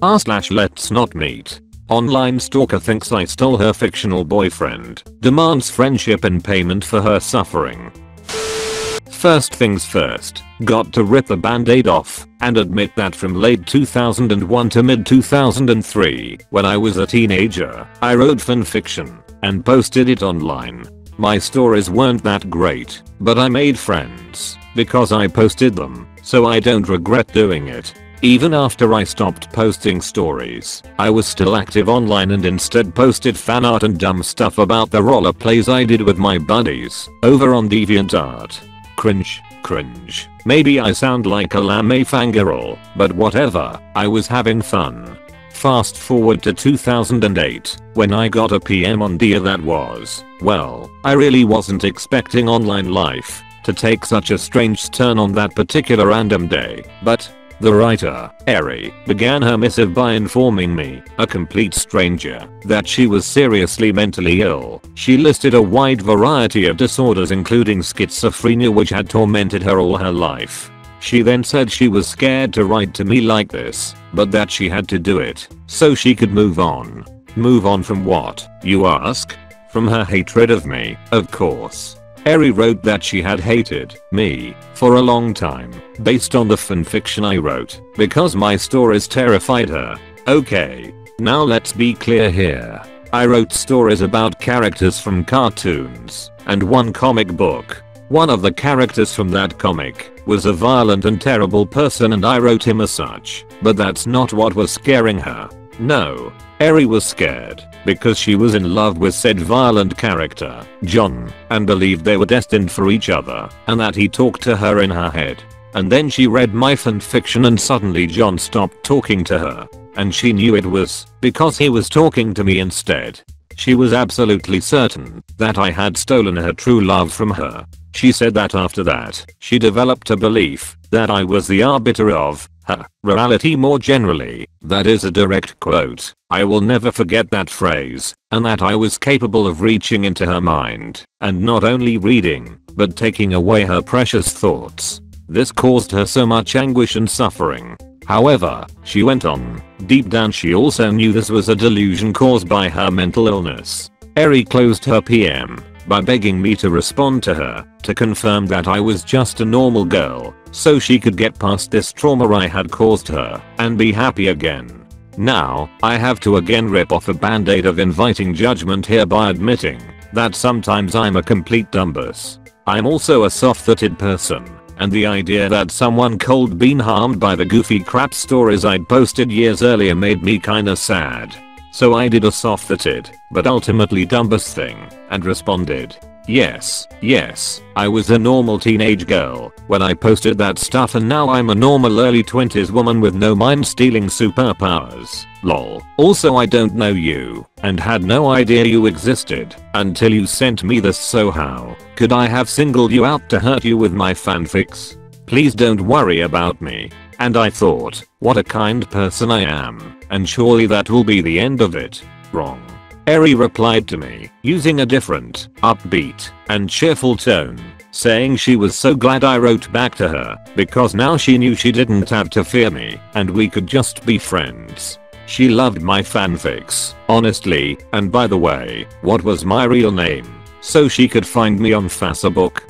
r/LetsNotMeet. Online stalker thinks I stole her fictional boyfriend, demands friendship in payment for her suffering. First things first, got to rip the band-aid off and admit that from late 2001 to mid 2003, when I was a teenager, I wrote fanfiction and posted it online. My stories weren't that great, but I made friends because I posted them, so I don't regret doing it. Even after I stopped posting stories, I was still active online and instead posted fan art and dumb stuff about the roller plays I did with my buddies over on DeviantArt. Cringe. Maybe I sound like a lame fangirl, but whatever, I was having fun. Fast forward to 2008, when I got a PM on Dear that was, well, I really wasn't expecting online life to take such a strange turn on that particular random day, but the writer, Eri, began her missive by informing me, a complete stranger, that she was seriously mentally ill. She listed a wide variety of disorders including schizophrenia which had tormented her all her life. She then said she was scared to write to me like this, but that she had to do it, so she could move on. Move on from what, you ask? From her hatred of me, of course. Eri wrote that she had hated me for a long time, based on the fanfiction I wrote, because my stories terrified her. Okay, now let's be clear here. I wrote stories about characters from cartoons and one comic book. One of the characters from that comic was a violent and terrible person and I wrote him as such, but that's not what was scaring her. No, Eri was scared because she was in love with said violent character, John, and believed they were destined for each other and that he talked to her in her head. And then she read my fanfiction and suddenly John stopped talking to her, and she knew it was because he was talking to me instead. She was absolutely certain that I had stolen her true love from her. She said that after that, she developed a belief that I was the arbiter of her reality more generally. That is a direct quote. I will never forget that phrase, and that I was capable of reaching into her mind, and not only reading, but taking away her precious thoughts. This caused her so much anguish and suffering. However, she went on, deep down she also knew this was a delusion caused by her mental illness. Eri closed her PM by begging me to respond to her, to confirm that I was just a normal girl, so she could get past this trauma I had caused her, and be happy again. Now, I have to again rip off a band-aid of inviting judgment here by admitting that sometimes I'm a complete dumbass. I'm also a soft-footed person, and the idea that someone cold been harmed by the goofy crap stories I'd posted years earlier made me kinda sad. So I did a soft-footed, but ultimately dumbass thing, and responded, yes, I was a normal teenage girl when I posted that stuff and now I'm a normal early 20s woman with no mind-stealing superpowers, lol. Also I don't know you, and had no idea you existed, until you sent me this, so how could I have singled you out to hurt you with my fanfics? Please don't worry about me. And I thought, what a kind person I am, and surely that will be the end of it. Wrong. Eri replied to me, using a different, upbeat, and cheerful tone, saying she was so glad I wrote back to her, because now she knew she didn't have to fear me, and we could just be friends. She loved my fanfics, honestly, and by the way, what was my real name? So she could find me on Facebook?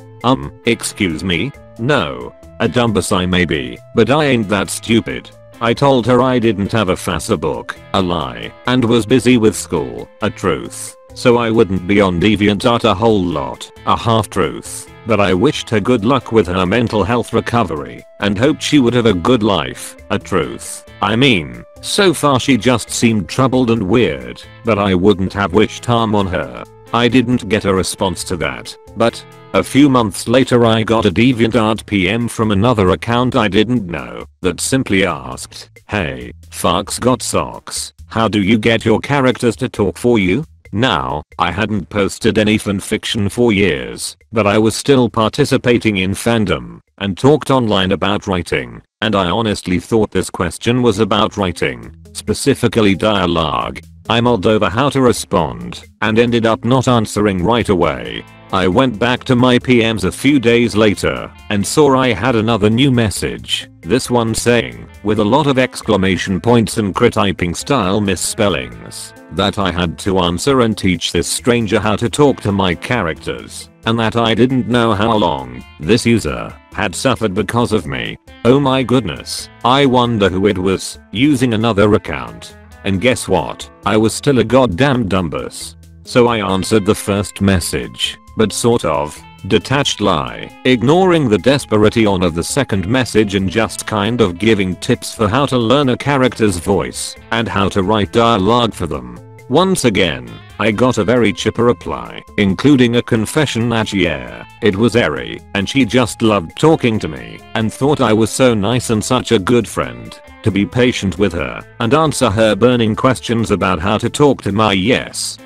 Excuse me? No. A dumbass I may be, but I ain't that stupid. I told her I didn't have a Facebook, a lie, and was busy with school, a truth. So I wouldn't be on DeviantArt a whole lot, a half-truth. But I wished her good luck with her mental health recovery, and hoped she would have a good life, a truth. I mean, so far she just seemed troubled and weird, but I wouldn't have wished harm on her. I didn't get a response to that, but a few months later I got a DeviantArt PM from another account I didn't know that simply asked, hey, fucks got socks, how do you get your characters to talk for you? Now, I hadn't posted any fanfiction for years, but I was still participating in fandom and talked online about writing, and I honestly thought this question was about writing, specifically dialogue. I mulled over how to respond and ended up not answering right away. I went back to my PMs a few days later and saw I had another new message, this one saying, with a lot of exclamation points and crit-typing style misspellings, that I had to answer and teach this stranger how to talk to my characters, and that I didn't know how long this user had suffered because of me. Oh my goodness, I wonder who it was using another account. And guess what? I was still a goddamn dumbus. So I answered the first message, but sort of detached lie, ignoring the desperate yawn of the second message and just kind of giving tips for how to learn a character's voice and how to write dialogue for them. Once again, I got a very chipper reply, including a confession that yeah, it was Eri, and she just loved talking to me and thought I was so nice and such a good friend to be patient with her and answer her burning questions about how to talk to my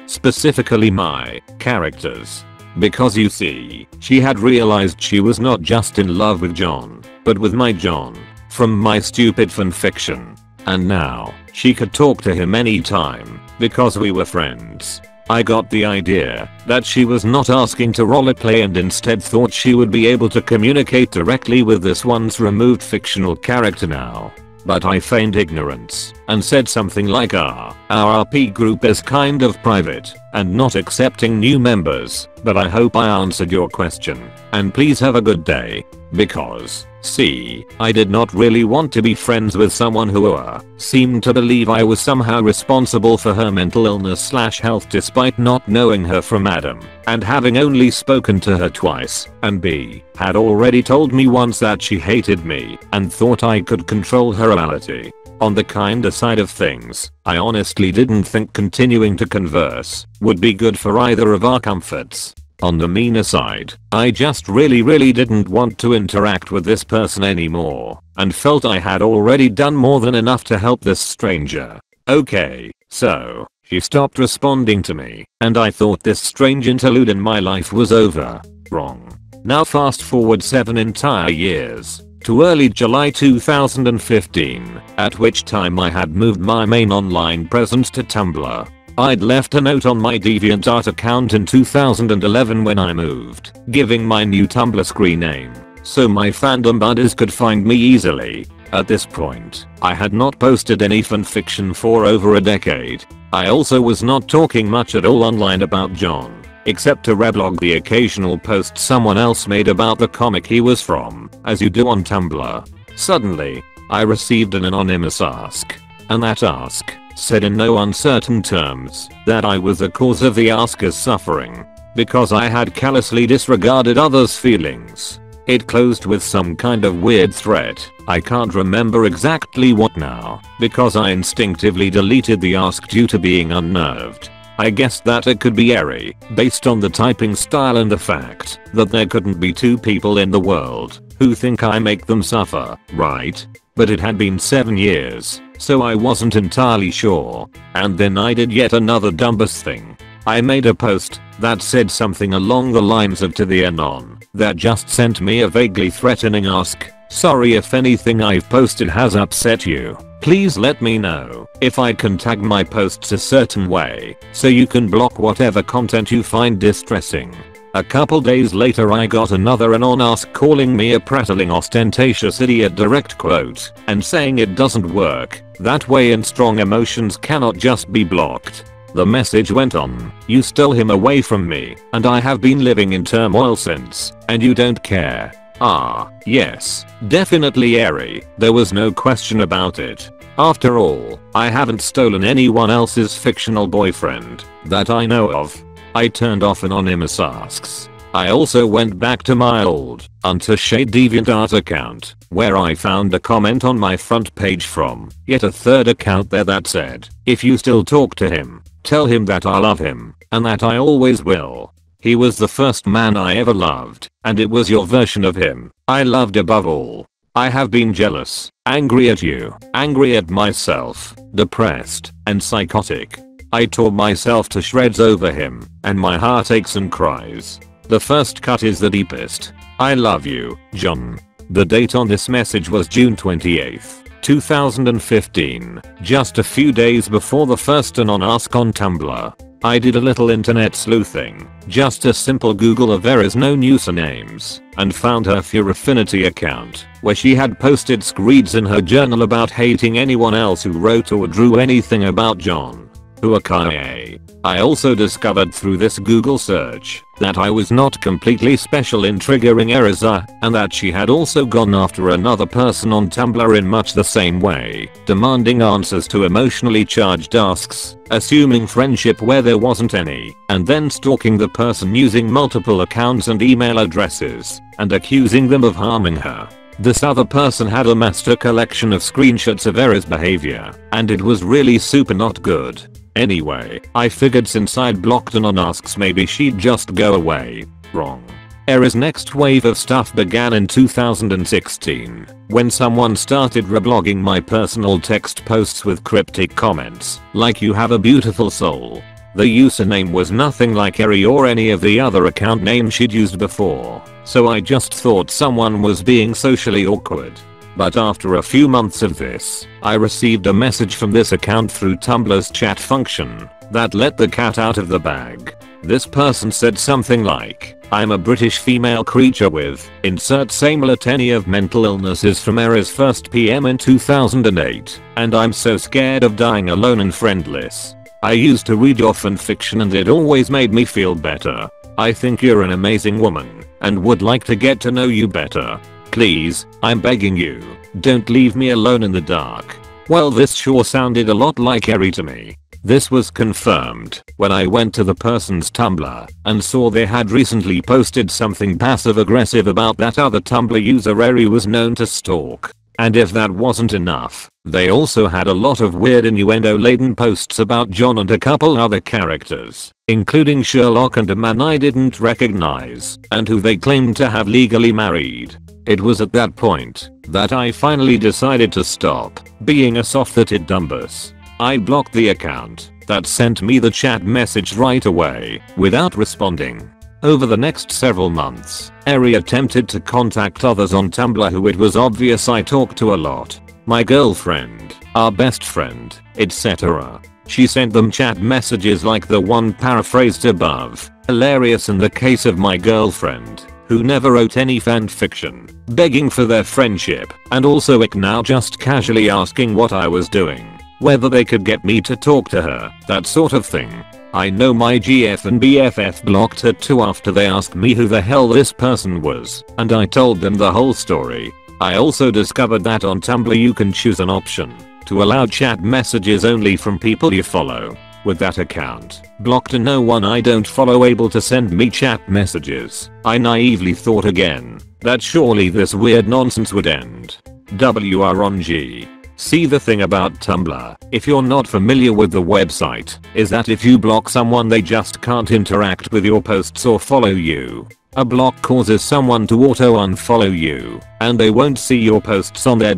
specifically my characters. Because you see, she had realized she was not just in love with John, but with my John from my stupid fanfiction. And now, she could talk to him anytime because we were friends. I got the idea that she was not asking to roleplay and instead thought she would be able to communicate directly with this once removed fictional character now. But I feigned ignorance and said something like our RP group is kind of private and not accepting new members, but I hope I answered your question and please have a good day. Because, see, I did not really want to be friends with someone who seemed to believe I was somehow responsible for her mental illness / health despite not knowing her from Adam and having only spoken to her twice, and B, had already told me once that she hated me and thought I could control her reality. On the kinda side of things, I honestly didn't think continuing to converse would be good for either of our comforts. On the meaner side, I just really didn't want to interact with this person anymore and felt I had already done more than enough to help this stranger. Okay, so she stopped responding to me and I thought this strange interlude in my life was over. Wrong. Now fast forward 7 entire years to early July 2015, at which time I had moved my main online presence to Tumblr. I'd left a note on my DeviantArt account in 2011 when I moved, giving my new Tumblr screen name, so my fandom buddies could find me easily. At this point, I had not posted any fanfiction for over a decade. I also was not talking much at all online about John, except to reblog the occasional post someone else made about the comic he was from, as you do on Tumblr. Suddenly, I received an anonymous ask, and that ask said in no uncertain terms that I was the cause of the asker's suffering because I had callously disregarded others' feelings. It closed with some kind of weird threat, I can't remember exactly what now, because I instinctively deleted the ask due to being unnerved. I guessed that it could be Eri, based on the typing style and the fact that there couldn't be two people in the world who think I make them suffer, right? But it had been 7 years, so I wasn't entirely sure. And then I did yet another dumbest thing. I made a post that said something along the lines of to the anon that just sent me a vaguely threatening ask. Sorry if anything I've posted has upset you. Please let me know if I can tag my posts a certain way so you can block whatever content you find distressing. A couple days later I got another anon ask calling me a prattling ostentatious idiot direct quote and saying it doesn't work that way and strong emotions cannot just be blocked. The message went on, you stole him away from me and I have been living in turmoil since and you don't care. Ah, yes, definitely Eri, there was no question about it. After all, I haven't stolen anyone else's fictional boyfriend that I know of. I turned off anonymous asks. I also went back to my old, unshade DeviantArt account, where I found a comment on my front page from yet a third account there that said, if you still talk to him, tell him that I love him, and that I always will. He was the first man I ever loved, and it was your version of him I loved above all. I have been jealous, angry at you, angry at myself, depressed, and psychotic. I tore myself to shreds over him, and my heart aches and cries. The first cut is the deepest. I love you, John. The date on this message was June 28th, 2015, just a few days before the first anon ask on Tumblr. I did a little internet sleuthing, just a simple Google of there is no usernames, and found her Pure Affinity account, where she had posted screeds in her journal about hating anyone else who wrote or drew anything about John. Huakaye. I also discovered through this Google search that I was not completely special in triggering errors and that she had also gone after another person on Tumblr in much the same way, demanding answers to emotionally charged asks, assuming friendship where there wasn't any, and then stalking the person using multiple accounts and email addresses, and accusing them of harming her. This other person had amassed a collection of screenshots of Era's behavior, and it was really super not good. Anyway, I figured since I'd blocked her on asks maybe she'd just go away. Wrong. Era's next wave of stuff began in 2016, when someone started reblogging my personal text posts with cryptic comments, like "you have a beautiful soul." The username was nothing like Eri or any of the other account names she'd used before, so I just thought someone was being socially awkward. But after a few months of this, I received a message from this account through Tumblr's chat function that let the cat out of the bag. This person said something like, "I'm a British female creature with insert same litany of mental illnesses from Era's first PM in 2008, and I'm so scared of dying alone and friendless. I used to read your fanfiction and it always made me feel better. I think you're an amazing woman and would like to get to know you better. Please, I'm begging you, don't leave me alone in the dark." Well, this sure sounded a lot like Eri to me. This was confirmed when I went to the person's Tumblr and saw they had recently posted something passive aggressive about that other Tumblr user Eri was known to stalk. And if that wasn't enough, they also had a lot of weird innuendo-laden posts about John and a couple other characters, including Sherlock and a man I didn't recognize, and who they claimed to have legally married. It was at that point that I finally decided to stop being a soft-footed dumbus. I blocked the account that sent me the chat message right away without responding. Over the next several months, Eri attempted to contact others on Tumblr who it was obvious I talked to a lot. My girlfriend, our best friend, etc. She sent them chat messages like the one paraphrased above, hilarious in the case of my girlfriend, who never wrote any fanfiction, begging for their friendship, and also now just casually asking what I was doing, whether they could get me to talk to her, that sort of thing. I know my GF and BFF blocked her too after they asked me who the hell this person was, and I told them the whole story. I also discovered that on Tumblr you can choose an option to allow chat messages only from people you follow. With that account blocked and no one I don't follow able to send me chat messages, I naively thought again that surely this weird nonsense would end. WRONG. See, the thing about Tumblr, if you're not familiar with the website, is that if you block someone they just can't interact with your posts or follow you. A block causes someone to auto-unfollow you, and they won't see your posts on their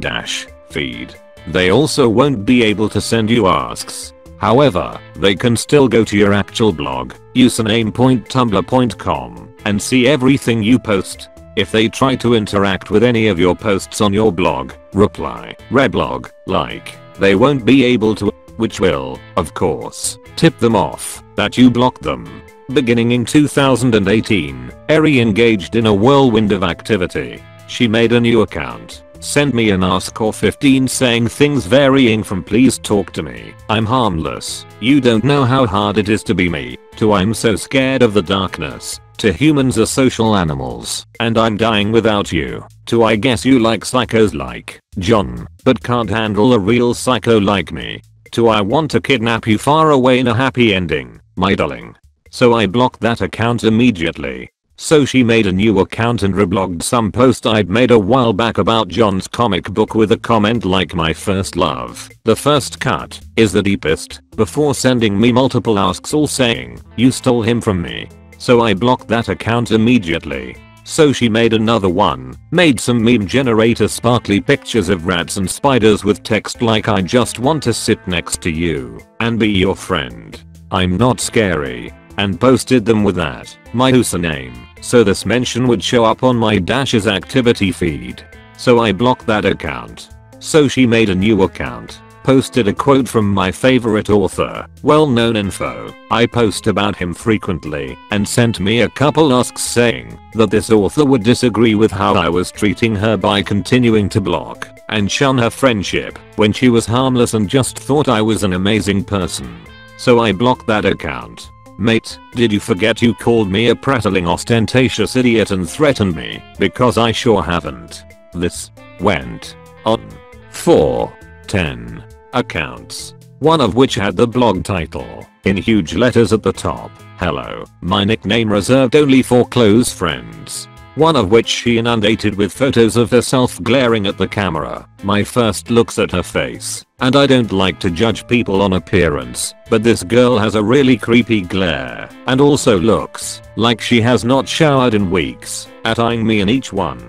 feed. They also won't be able to send you asks. However, they can still go to your actual blog, username.tumblr.com, and see everything you post. If they try to interact with any of your posts on your blog, reply, reblog, like, they won't be able to, which will, of course, tip them off that you blocked them. Beginning in 2018, Eri engaged in a whirlwind of activity. She made a new account, sent me an ask or 15 saying things varying from "please talk to me, I'm harmless, you don't know how hard it is to be me," to "I'm so scared of the darkness," to "humans are social animals and I'm dying without you," to "I guess you like psychos like John but can't handle a real psycho like me," to "I want to kidnap you far away in a happy ending, my darling." So I blocked that account immediately. So she made a new account and reblogged some post I'd made a while back about John's comic book with a comment like "my first love, the first cut, is the deepest," before sending me multiple asks all saying, "you stole him from me." So I blocked that account immediately. So she made another one, made some meme generator sparkly pictures of rats and spiders with text like "I just want to sit next to you and be your friend. I'm not scary," and posted them with that, my username, so this mention would show up on my Dash's activity feed. So I blocked that account. So she made a new account, posted a quote from my favorite author, well-known info. I post about him frequently and sent me a couple asks saying that this author would disagree with how I was treating her by continuing to block and shun her friendship when she was harmless and just thought I was an amazing person. So I blocked that account. Mate, did you forget you called me a prattling ostentatious idiot and threatened me? Because I sure haven't. This went on for 10 accounts, one of which had the blog title in huge letters at the top, "Hello, my nickname reserved only for close friends." One of which she inundated with photos of herself glaring at the camera, my first looks at her face. And I don't like to judge people on appearance, but this girl has a really creepy glare and also looks like she has not showered in weeks, at eyeing me in each one.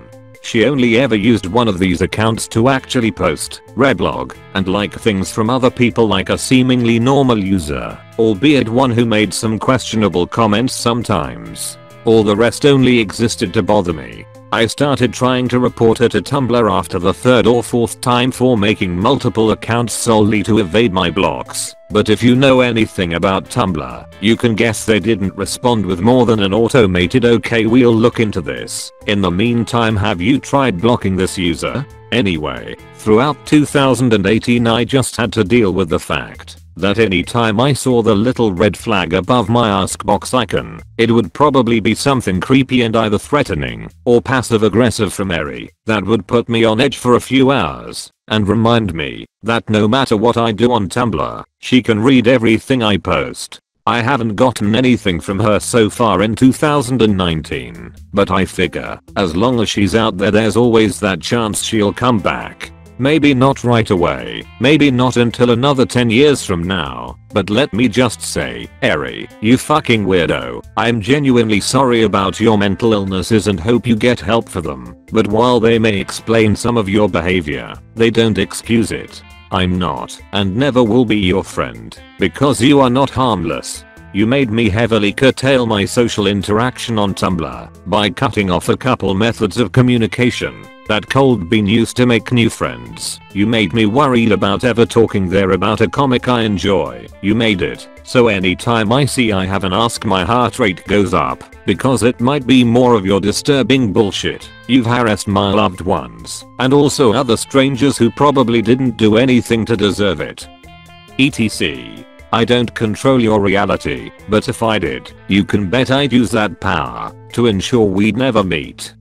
She only ever used one of these accounts to actually post, reblog, and like things from other people like a seemingly normal user, albeit one who made some questionable comments sometimes. All the rest only existed to bother me. I started trying to report her to Tumblr after the third or fourth time for making multiple accounts solely to evade my blocks. But if you know anything about Tumblr, you can guess they didn't respond with more than an automated "okay, we'll look into this. In the meantime, have you tried blocking this user?" Anyway, throughout 2018 I just had to deal with the fact that anytime I saw the little red flag above my ask box icon, it would probably be something creepy and either threatening or passive aggressive from Eri that would put me on edge for a few hours and remind me that no matter what I do on Tumblr, she can read everything I post. I haven't gotten anything from her so far in 2019, but I figure as long as she's out there, there's always that chance she'll come back. Maybe not right away, maybe not until another 10 years from now, but let me just say, Eri, you fucking weirdo, I'm genuinely sorry about your mental illnesses and hope you get help for them, but while they may explain some of your behavior, they don't excuse it. I'm not, and never will be your friend, because you are not harmless. You made me heavily curtail my social interaction on Tumblr by cutting off a couple methods of communication that cold bean used to make new friends. You made me worried about ever talking there about a comic I enjoy. You made it so anytime I see I have an ask, my heart rate goes up because it might be more of your disturbing bullshit. You've harassed my loved ones and also other strangers who probably didn't do anything to deserve it. etc. I don't control your reality, but if I did, you can bet I'd use that power to ensure we'd never meet.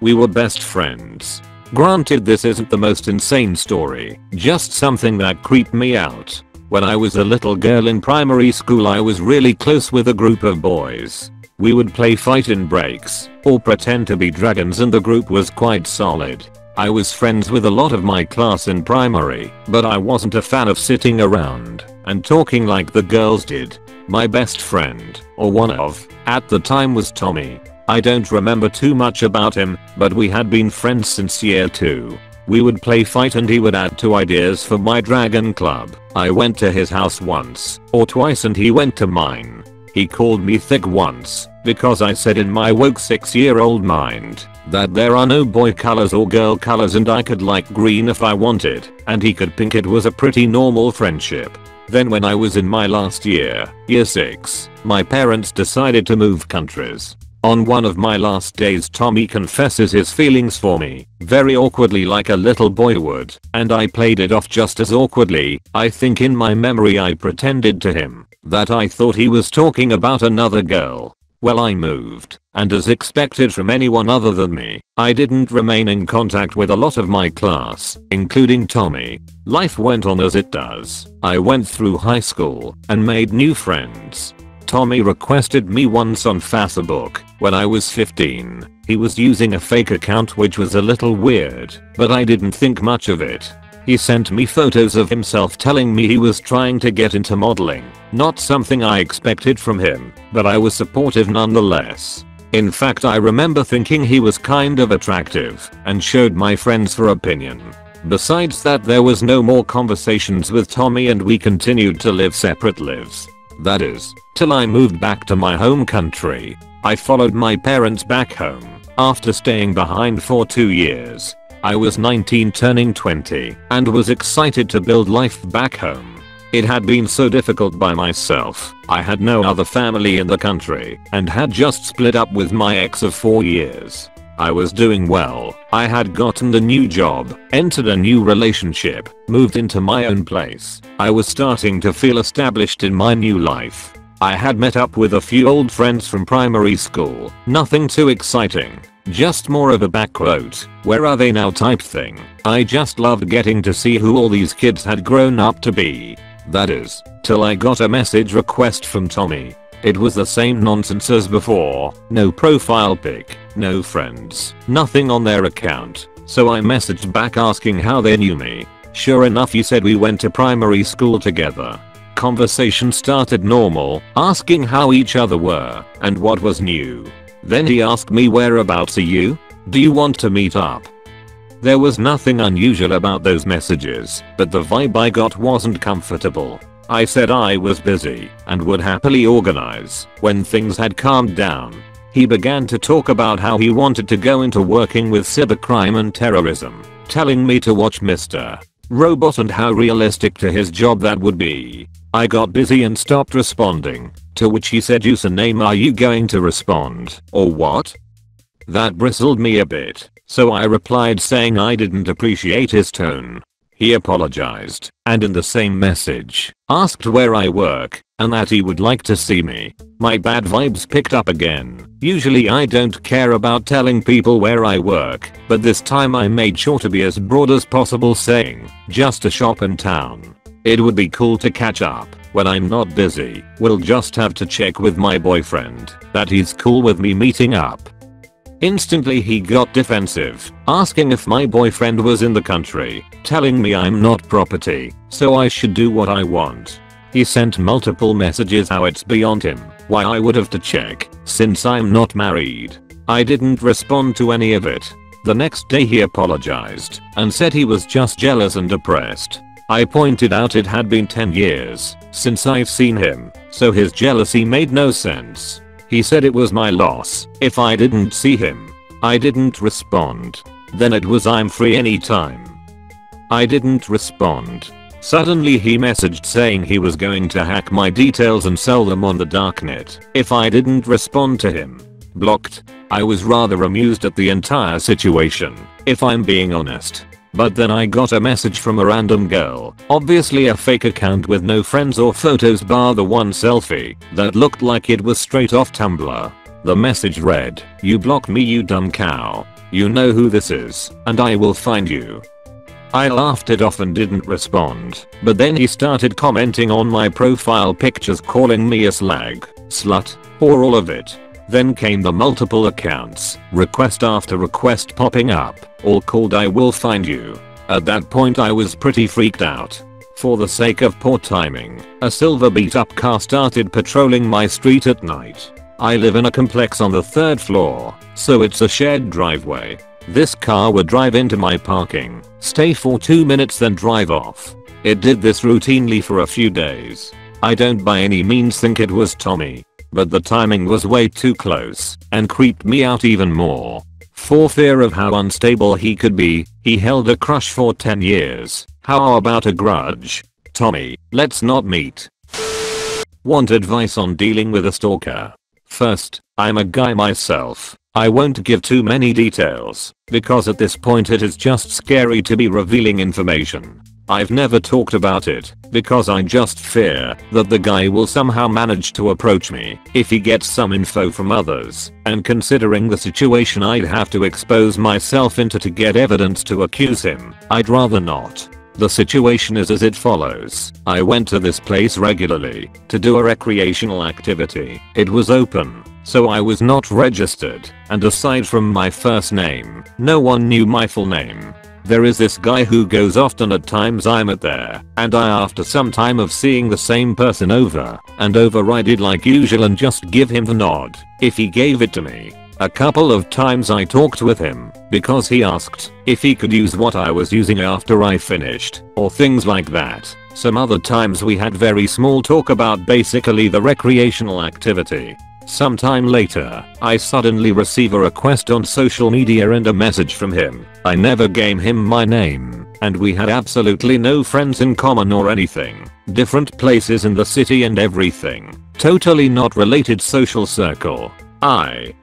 We were best friends. Granted, this isn't the most insane story, just something that creeped me out. When I was a little girl in primary school, I was really close with a group of boys. We would play fight in breaks or pretend to be dragons, and the group was quite solid. I was friends with a lot of my class in primary, but I wasn't a fan of sitting around and talking like the girls did. My best friend, or one of, at the time was Tommy. I don't remember too much about him, but we had been friends since year 2. We would play fight and he would add to ideas for my dragon club. I went to his house once or twice and he went to mine. He called me thick once because I said in my woke 6-year-old mind that there are no boy colors or girl colors and I could like green if I wanted and he could pink. It was a pretty normal friendship. Then when I was in my last year, year 6, my parents decided to move countries. On one of my last days, Tommy confesses his feelings for me, very awkwardly like a little boy would, and I played it off just as awkwardly. I think in my memory I pretended to him that I thought he was talking about another girl. Well, I moved, and as expected from anyone other than me, I didn't remain in contact with a lot of my class, including Tommy. Life went on as it does. I went through high school and made new friends. Tommy requested me once on Facebook when I was 15. He was using a fake account, which was a little weird, but I didn't think much of it. He sent me photos of himself telling me he was trying to get into modeling. Not something I expected from him, but I was supportive nonetheless. In fact, I remember thinking he was kind of attractive and showed my friends for opinion. Besides that, there was no more conversations with Tommy and we continued to live separate lives. That is, till I moved back to my home country. I followed my parents back home after staying behind for 2 years. I was 19 turning 20 and was excited to build life back home. It had been so difficult by myself. I had no other family in the country and had just split up with my ex of 4 years. I was doing well. I had gotten a new job, entered a new relationship, moved into my own place. I was starting to feel established in my new life. I had met up with a few old friends from primary school. Nothing too exciting. Just more of a backquote, where are they now type thing. I just loved getting to see who all these kids had grown up to be. That is, till I got a message request from Tommy. It was the same nonsense as before, no profile pic, no friends, nothing on their account. So I messaged back asking how they knew me. Sure enough, he said we went to primary school together. Conversation started normal, asking how each other were and what was new. Then he asked me, whereabouts are you? Do you want to meet up? There was nothing unusual about those messages, but the vibe I got wasn't comfortable. I said I was busy and would happily organize when things had calmed down. He began to talk about how he wanted to go into working with cybercrime and terrorism, telling me to watch Mr. Robot and how realistic to his job that would be. I got busy and stopped responding, to which he said, username, are you going to respond or what? That bristled me a bit, so I replied saying I didn't appreciate his tone. He apologized and in the same message asked where I work and that he would like to see me. My bad vibes picked up again. Usually I don't care about telling people where I work, but this time I made sure to be as broad as possible, saying just a shop in town. It would be cool to catch up when I'm not busy. We'll just have to check with my boyfriend that he's cool with me meeting up. Instantly he got defensive, asking if my boyfriend was in the country, telling me I'm not property, so I should do what I want. He sent multiple messages how it's beyond him why I would have to check, since I'm not married. I didn't respond to any of it. The next day he apologized and said he was just jealous and depressed. I pointed out it had been 10 years since I've seen him, so his jealousy made no sense. He said it was my loss if I didn't see him. I didn't respond. Then it was I'm free anytime. I didn't respond. Suddenly he messaged saying he was going to hack my details and sell them on the darknet if I didn't respond to him. Blocked. I was rather amused at the entire situation, if I'm being honest. But then I got a message from a random girl, obviously a fake account with no friends or photos bar the one selfie that looked like it was straight off Tumblr. The message read, "You blocked me, you dumb cow. You know who this is, and I will find you." I laughed it off and didn't respond, but then he started commenting on my profile pictures, calling me a slag, slut, or all of it. Then came the multiple accounts, request after request popping up, all called I will find you. At that point I was pretty freaked out. For the sake of poor timing, a silver beat up car started patrolling my street at night. I live in a complex on the 3rd floor, so it's a shared driveway. This car would drive into my parking, stay for 2 minutes then drive off. It did this routinely for a few days. I don't by any means think it was Tommy, but the timing was way too close and creeped me out even more. For fear of how unstable he could be, he held a crush for 10 years. How about a grudge? Tommy, let's not meet. Want advice on dealing with a stalker? First, I'm a guy myself. I won't give too many details, because at this point it is just scary to be revealing information. I've never talked about it, because I just fear that the guy will somehow manage to approach me if he gets some info from others, and considering the situation I'd have to expose myself into to get evidence to accuse him, I'd rather not. The situation is as it follows. I went to this place regularly to do a recreational activity. It was open, so I was not registered, and aside from my first name, no one knew my full name. There is this guy who goes often at times I'm at there, and after some time of seeing the same person over and over I did like usual and just give him the nod if he gave it to me. A couple of times I talked with him because he asked if he could use what I was using after I finished, or things like that. Some other times we had very small talk about basically the recreational activity. Sometime later, I suddenly receive a request on social media and a message from him. I never gave him my name, and we had absolutely no friends in common or anything. Different places in the city and everything. Totally not related social circle.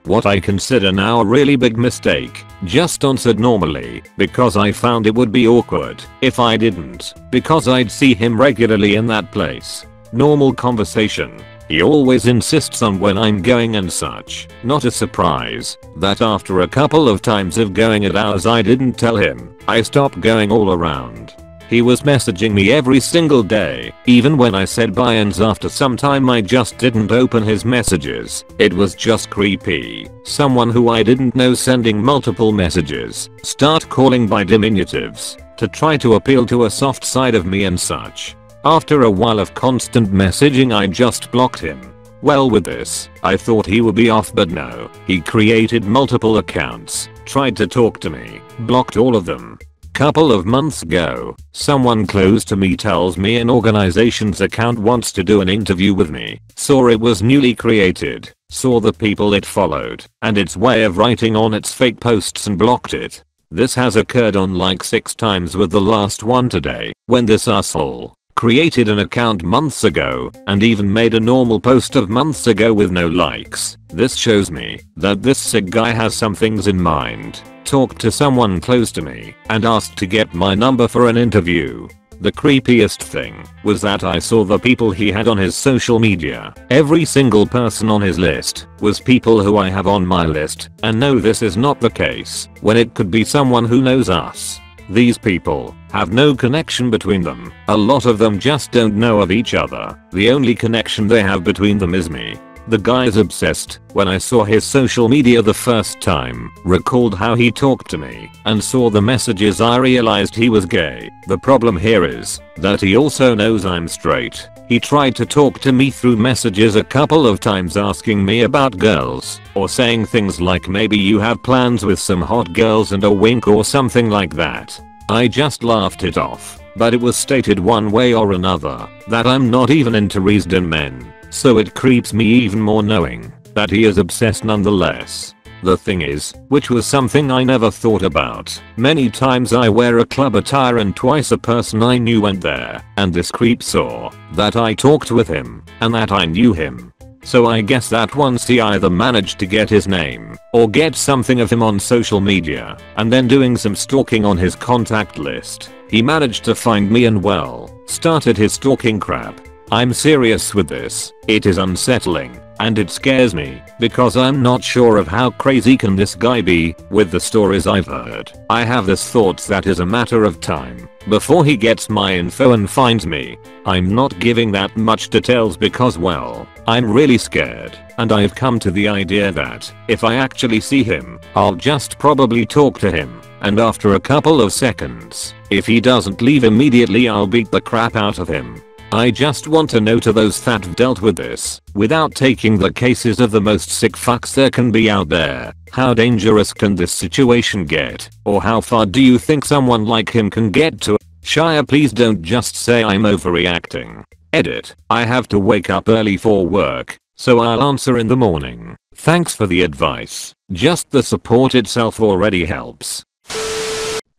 What I consider now a really big mistake, just answered normally because I found it would be awkward if I didn't, because I'd see him regularly in that place. Normal conversation. He always insists on when I'm going and such. Not a surprise that after a couple of times of going at hours I didn't tell him. I stopped going all around. He was messaging me every single day, even when I said bye, and after some time I just didn't open his messages. It was just creepy. Someone who I didn't know sending multiple messages, start calling by diminutives, to try to appeal to a soft side of me and such. After a while of constant messaging I just blocked him. Well, with this, I thought he would be off, but no. He created multiple accounts, tried to talk to me, blocked all of them. Couple of months ago, someone close to me tells me an organization's account wants to do an interview with me. Saw it was newly created, saw the people it followed, and its way of writing on its fake posts, and blocked it. This has occurred on like 6 times, with the last one today, when this asshole created an account months ago and even made a normal post of months ago with no likes. This shows me that this sick guy has some things in mind. Talked to someone close to me and asked to get my number for an interview. The creepiest thing was that I saw the people he had on his social media. Every single person on his list was people who I have on my list, and no, this is not the case when it could be someone who knows us. These people have no connection between them. A lot of them just don't know of each other. The only connection they have between them is me. The guy is obsessed. When I saw his social media the first time, recalled how he talked to me, and saw the messages, I realized he was gay. The problem here is that he also knows I'm straight. He tried to talk to me through messages a couple of times, asking me about girls, or saying things like maybe you have plans with some hot girls and a wink or something like that. I just laughed it off, but it was stated one way or another that I'm not even into reasoned men. So it creeps me even more knowing that he is obsessed nonetheless. The thing is, which was something I never thought about, many times I wear a club attire and twice a person I knew went there, and this creep saw that I talked with him and that I knew him. So I guess that once he either managed to get his name or get something of him on social media, and then doing some stalking on his contact list, he managed to find me and well, started his stalking crap. I'm serious with this. It is unsettling, and it scares me, because I'm not sure of how crazy can this guy be. With the stories I've heard, I have this thought that is a matter of time before he gets my info and finds me. I'm not giving that much details because, well, I'm really scared, and I've come to the idea that if I actually see him, I'll just probably talk to him, and after a couple of seconds, if he doesn't leave immediately, I'll beat the crap out of him. I just want to know, to those that've dealt with this, without taking the cases of the most sick fucks there can be out there, how dangerous can this situation get, or how far do you think someone like him can get to? Shia, please don't just say I'm overreacting. Edit. I have to wake up early for work, so I'll answer in the morning. Thanks for the advice. Just the support itself already helps.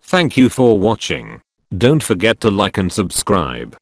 Thank you for watching. Don't forget to like and subscribe.